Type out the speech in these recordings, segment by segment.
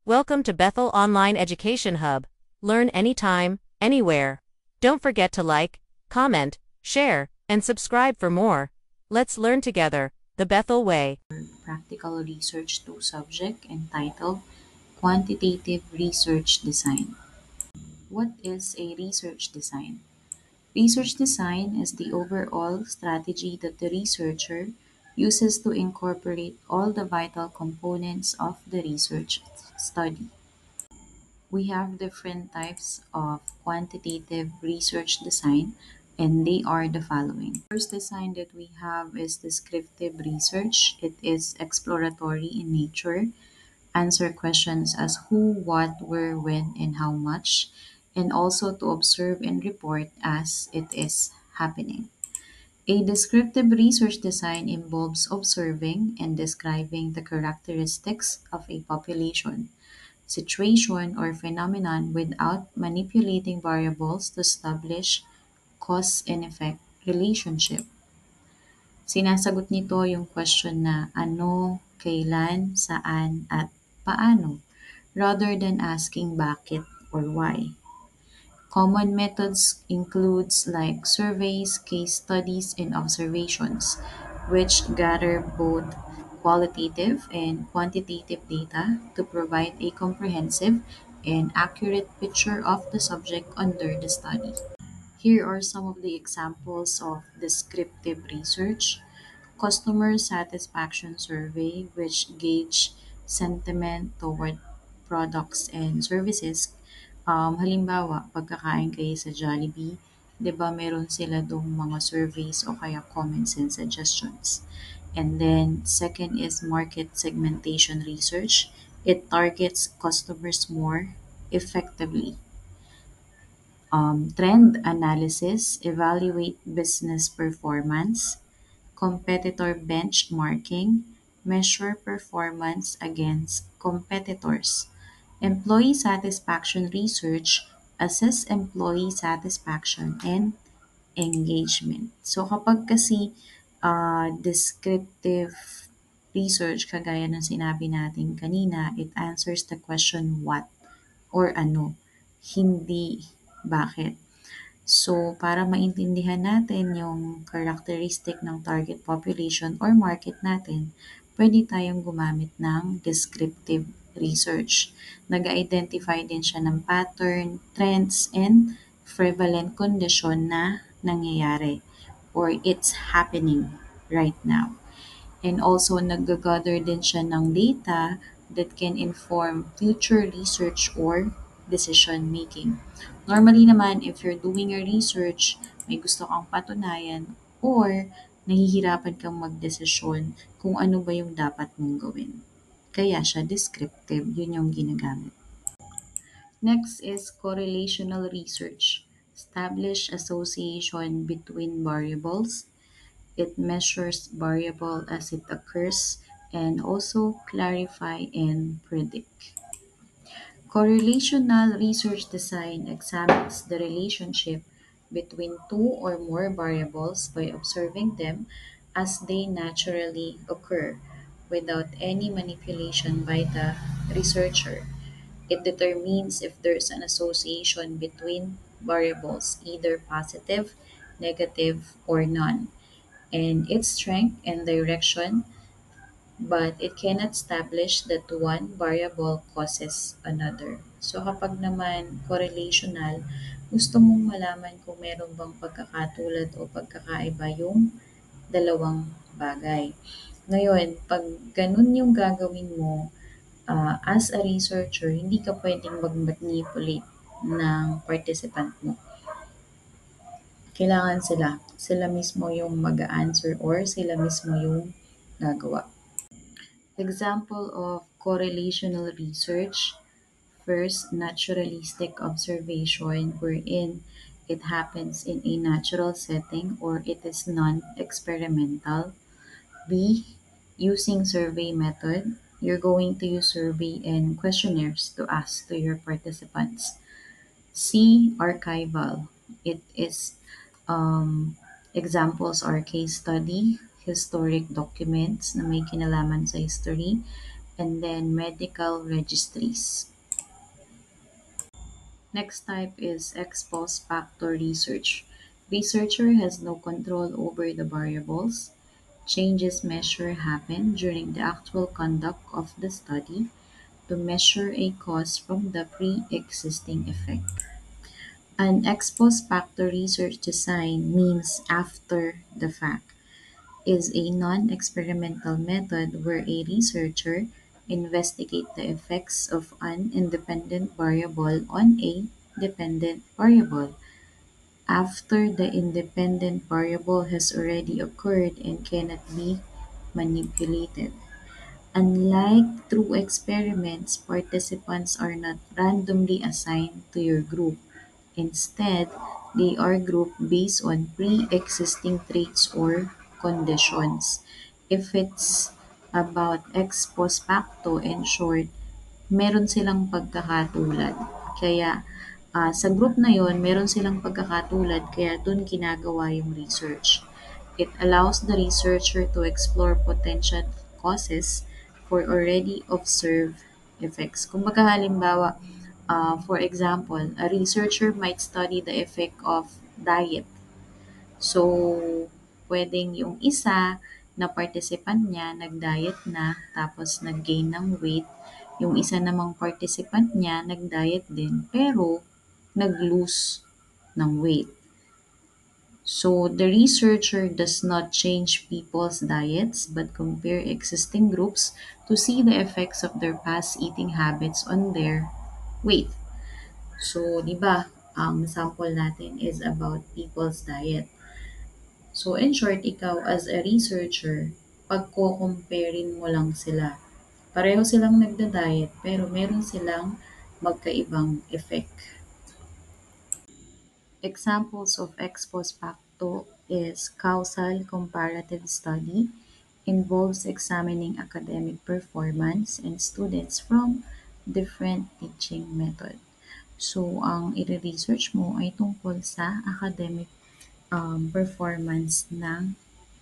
Welcome to Bethel Online Education Hub. Learn anytime, anywhere. Don't forget to like, comment, share, and subscribe for more. Let's learn together, the Bethel way. Practical Research 2 subject entitled Quantitative Research Design. What is a research design? Research design is the overall strategy that the researcher uses to incorporate all the vital components of the research study. We have different types of quantitative research design, and they are the following. First design that we have is descriptive research. It is exploratory in nature, answer questions as who, what, where, when, and how much, and also to observe and report as it is happening. A descriptive research design involves observing and describing the characteristics of a population, situation, or phenomenon without manipulating variables to establish cause and effect relationship. Sinasagot nito yung question na ano, kailan, saan, at paano, rather than asking bakit or why. Common methods includes like surveys, case studies, and observations, which gather both qualitative and quantitative data to provide a comprehensive and accurate picture of the subject under the study. Here are some of the examples of descriptive research. Customer satisfaction survey, which gauge sentiment toward products and services. Halimbawa, pagkakain kayo sa Jollibee, 'di ba meron sila dong mga surveys o kaya comments and suggestions. And then second is market segmentation research. It targets customers more effectively. Trend analysis, evaluate business performance. Competitor benchmarking, measure performance against competitors. Employee satisfaction research, assess employee satisfaction and engagement. So kapag kasi descriptive research, kagaya ng sinabi natin kanina, it answers the question what or ano, hindi bakit. So, para maintindihan natin yung characteristic ng target population or market natin, pwede tayong gumamit ng descriptive research. Nag-identify din siya ng pattern, trends, and prevalent condition na nangyayari or it's happening right now. And also, nag-gather din siya ng data that can inform future research or decision making. Normally naman, if you're doing a research, may gusto kang patunayan or nahihirapan kang magdesisyon kung ano ba yung dapat mong gawin. Kaya siya descriptive, yun yung ginagamit. Next is correlational research. Establish association between variables. It measures variable as it occurs and also clarify and predict. Correlational research design examines the relationship between two or more variables by observing them as they naturally occur without any manipulation by the researcher. It determines if there's an association between variables, either positive, negative, or none, and its strength and direction, but it cannot establish that one variable causes another. So kapag naman correlational, gusto mong malaman kung meron bang pagkakatulad o pagkakaiba yung dalawang bagay. Ngayon, pag ganun yung gagawin mo, as a researcher, hindi ka pwedeng mag-manipulate ng participant mo. Kailangan sila mismo yung mag-answer or sila mismo yung gagawa. Example of correlational research. First, naturalistic observation wherein it happens in a natural setting or it is non-experimental. B, using survey method. You're going to use survey and questionnaires to ask to your participants. C, archival. It is examples are case study, historic documents na may kinalaman sa history, and then medical registries. Next type is ex post facto research. Researcher has no control over the variables. Changes measure happen during the actual conduct of the study to measure a cause from the pre-existing effect. An ex post facto research design means after the fact is a non-experimental method where a researcher investigates the effects of an independent variable on a dependent variable after the independent variable has already occurred and cannot be manipulated. Unlike true experiments, participants are not randomly assigned to your group. Instead, they are grouped based on pre-existing traits or conditions. If it's about ex post facto, in short, meron silang pagkakatulad. Kaya sa group na yon, meron silang pagkakatulad kaya dun ginagawa yung research. It allows the researcher to explore potential causes for already observed effects. Kumbaga halimbawa, for example, a researcher might study the effect of diet. So, pwedeng yung isa na participant niya nag-diet na tapos nag-gain ng weight. Yung isa namang participant niya nag-diet din pero nag-lose ng weight. So, the researcher does not change people's diets but compare existing groups to see the effects of their past eating habits on their weight. So, di ba, ang sample natin is about people's diet. So, in short, ikaw as a researcher, pagko-comparein mo lang sila. Pareho silang nagda-diet, pero meron silang magkaibang effect. Examples of ex post facto is causal comparative study, involves examining academic performance and students from different teaching method. So, ang i-research mo ay tungkol sa academic performance ng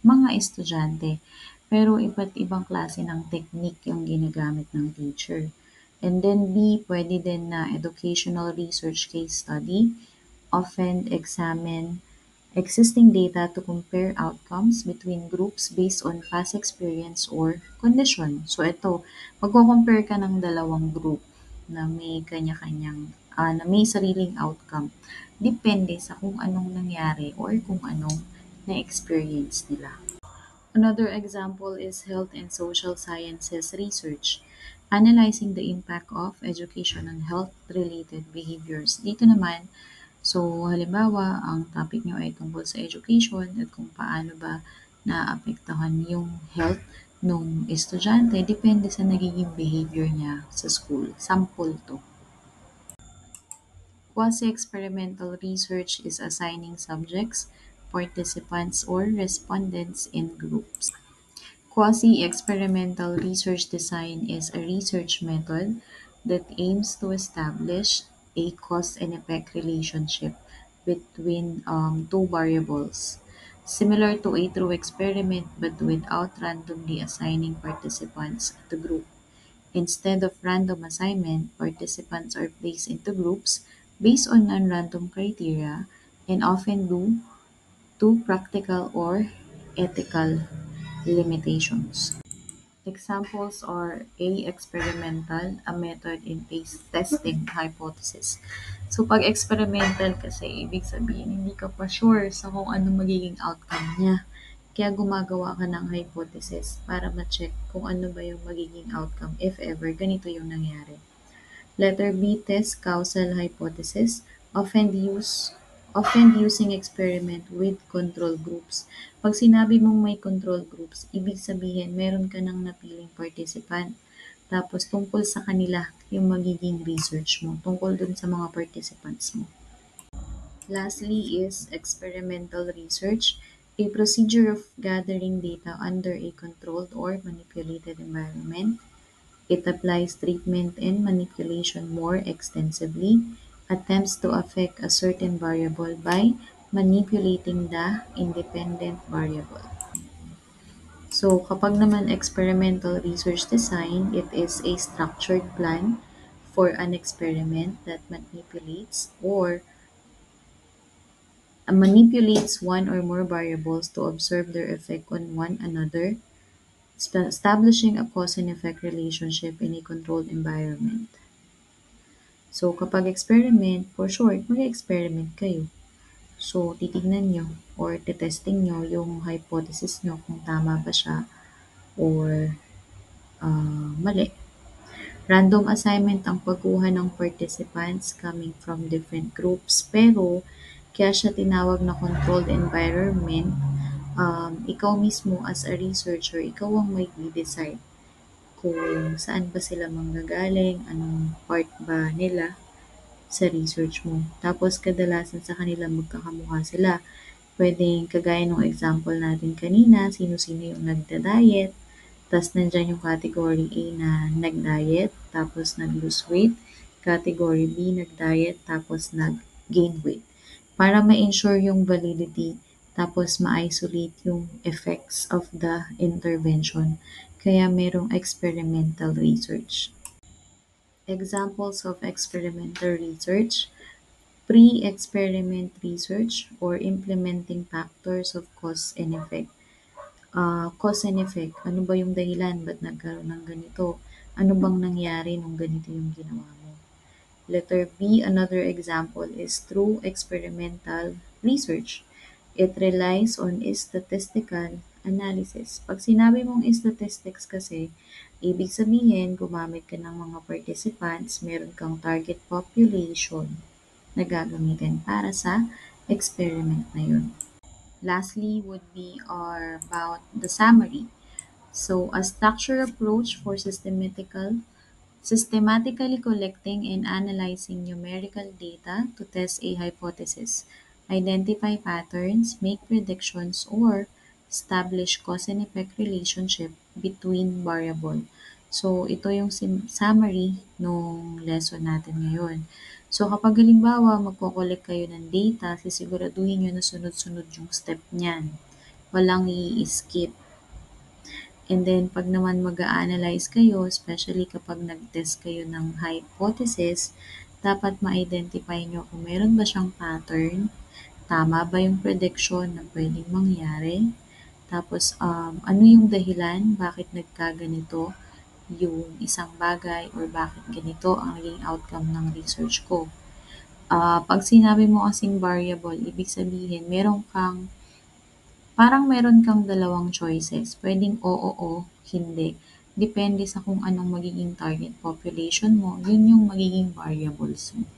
mga estudyante. Pero iba't ibang klase ng technique yung ginagamit ng teacher. And then B, pwede din na educational research case study, often examine existing data to compare outcomes between groups based on past experience or condition. So ito, magko-compare ka ng dalawang group na may kanya-kanyang, na may sariling outcome. Depende sa kung anong nangyari or kung anong na-experience nila. Another example is health and social sciences research, analyzing the impact of education on health-related behaviors. Dito naman, so halimbawa, ang topic nyo ay tungkol sa education at kung paano ba naapektuhan yung health nung estudyante, depende sa nagiging behavior niya sa school. Sample to. Quasi-experimental research is assigning subjects, participants, or respondents in groups. Quasi-experimental research design is a research method that aims to establish a cause and effect relationship between two variables, similar to a true experiment but without randomly assigning participants to group. Instead of random assignment, participants are placed into groups based on non-random criteria and often due to practical or ethical limitations. Examples are A. Experimental, a method in testing hypothesis. So, pag experimental kasi, ibig sabihin, hindi ka pa sure sa kung ano magiging outcome niya. Kaya gumagawa ka ng hypothesis para ma-check kung ano ba yung magiging outcome if ever ganito yung nangyari. Letter B, test causal hypothesis, often using experiment with control groups. Pag sinabi mong may control groups, ibig sabihin meron ka ng napiling participant. Tapos tungkol sa kanila yung magiging research mo, tungkol dun sa mga participants mo. Lastly is experimental research, a procedure of gathering data under a controlled or manipulated environment. It applies treatment and manipulation more extensively, attempts to affect a certain variable by manipulating the independent variable. So, kapag naman experimental research design, it is a structured plan for an experiment that manipulates one or more variables to observe their effect on one another, establishing a cause and effect relationship in a controlled environment. So, kapag experiment, for short, mag-experiment kayo. So, titignan nyo or titesting nyo yung hypothesis nyo kung tama ba siya or mali. Random assignment ang pagkuha ng participants coming from different groups, pero kaya siya tinawag na controlled environment. Ikaw mismo as a researcher, ikaw ang may decide kung saan ba sila manggagaling, anong part ba nila sa research mo. Tapos kadalasan sa kanila magkakamukha sila. Puwedeng kagaya nung example natin kanina, sino-sino yung nagda-diet, ta's nandiyan yung category A na nag-diet tapos nag-lose weight, category B nag-diet tapos nag-gain weight. Para ma-ensure yung validity tapos ma-isolate yung effects of the intervention. Kaya merong experimental research. Examples of experimental research: pre-experiment research or implementing factors of cause and effect. Cause and effect, ano ba yung dahilan, ba't nagkaroon ng ganito? Ano bang nangyari nung ganito yung ginawa mo? Letter B, another example is through experimental research. It relies on statistical analysis. Pag sinabi mong statistics kasi, ibig sabihin gumamit ka ng mga participants, meron kang target population na gagamitin para sa experiment na yun. Lastly would be about the summary. So, a structured approach for systematically collecting and analyzing numerical data to test a hypothesis, identify patterns, make predictions, or establish cause and effect relationship between variable. So, ito yung summary nung lesson natin ngayon. So, kapag halimbawa magko-collect kayo ng data, sisiguraduhin nyo na sunod-sunod yung step niyan. Walang i-skip. And then, pag naman mag-a-analyze kayo, especially kapag nag-test kayo ng hypothesis, dapat ma-identify nyo kung meron ba siyang pattern, tama ba yung prediction na pwedeng mangyari, tapos ano yung dahilan, bakit nagkaganito yung isang bagay or bakit ganito ang naging outcome ng research ko. Pag sinabi mo kasing variable, ibig sabihin meron kang dalawang choices. Pwedeng oo o hindi. Depende sa kung anong magiging target population mo, yun yung magiging variables mo.